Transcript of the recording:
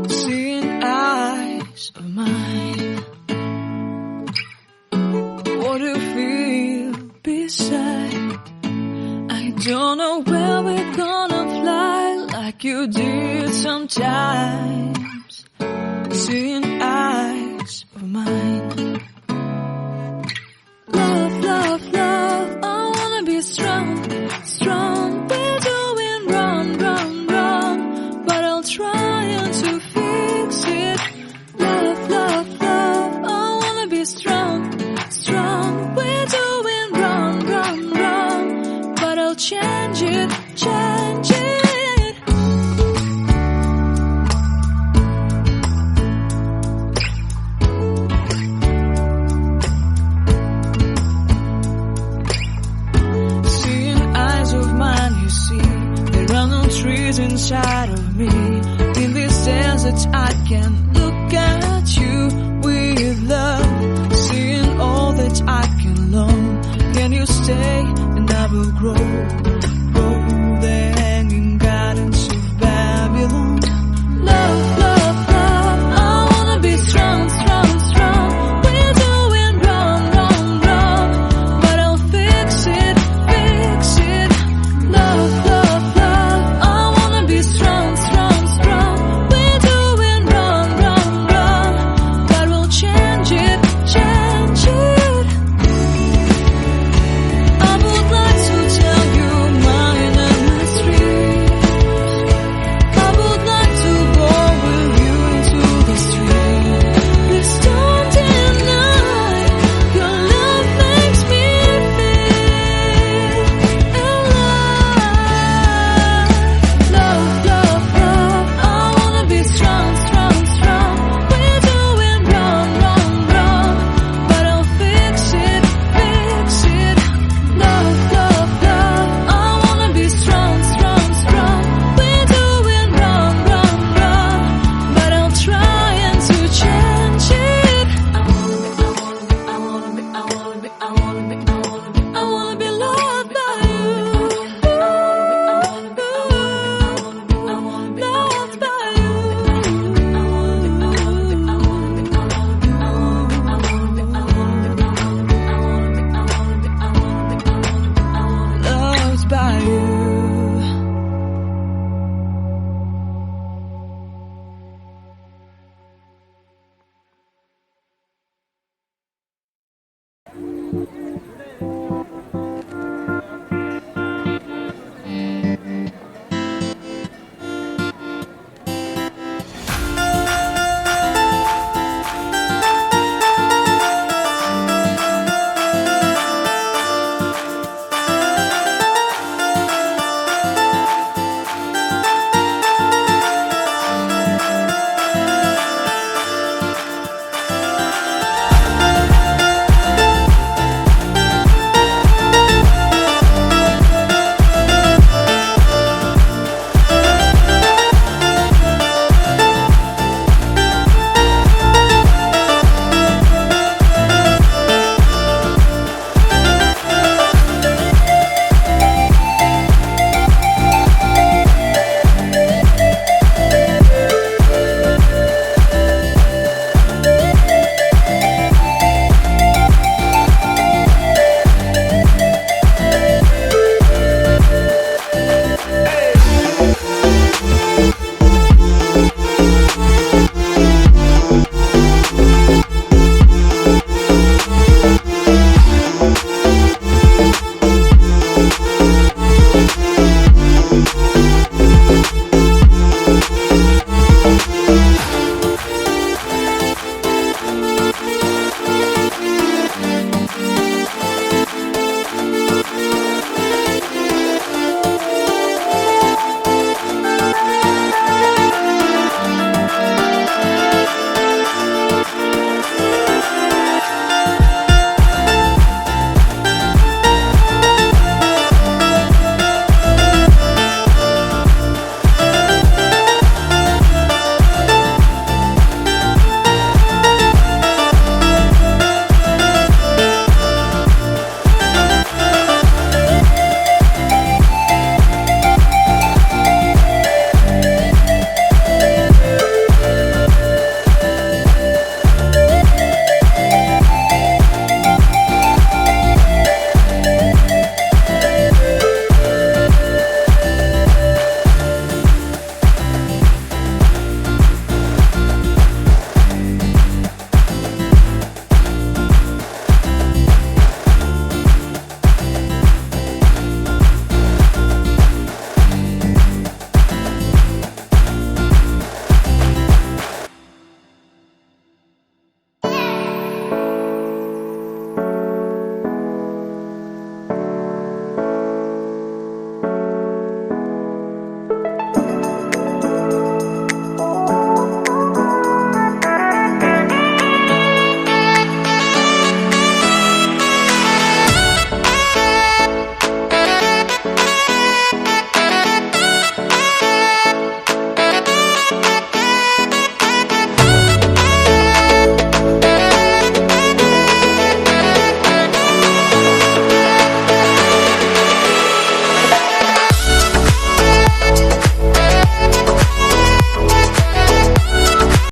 Seeing eyes of mine, what do you feel beside? I don't know where we're gonna fly like you did sometimes. Seeing eyes of mine. Love, love, love, I wanna be strong, strong. We're doing wrong, wrong, wrong, but I'll try to fix it. Love, love, love, I wanna be strong, strong. We're doing wrong, wrong, wrong, but I'll change it, change it. Seeing eyes of mine, you see, there are no trees inside of me. In this desert I can look at you with love. Seeing all that I can learn. Can you stay and I will grow? Grow the hanging gardens of Babylon. Love, love, love, I wanna be strong, strong, strong. We're doing wrong, wrong, wrong, but I'll fix it, fix it. Love, love, love, I wanna be strong, strong, strong. We're doing wrong, wrong, wrong, but we'll change it, change it. I would like to tell you my mysteries. I would like to go with you into the street. Please don't deny, your love makes me feel alive. Love, love, love, I wanna be strong, strong, strong. We're doing wrong, wrong, wrong, but I'll fix it, fix it. Love, love, love, I wanna be strong, strong, strong. We're doing wrong, wrong, wrong, but I'll try to change it. I wanna be loved by you. Loved by you. Loved by you.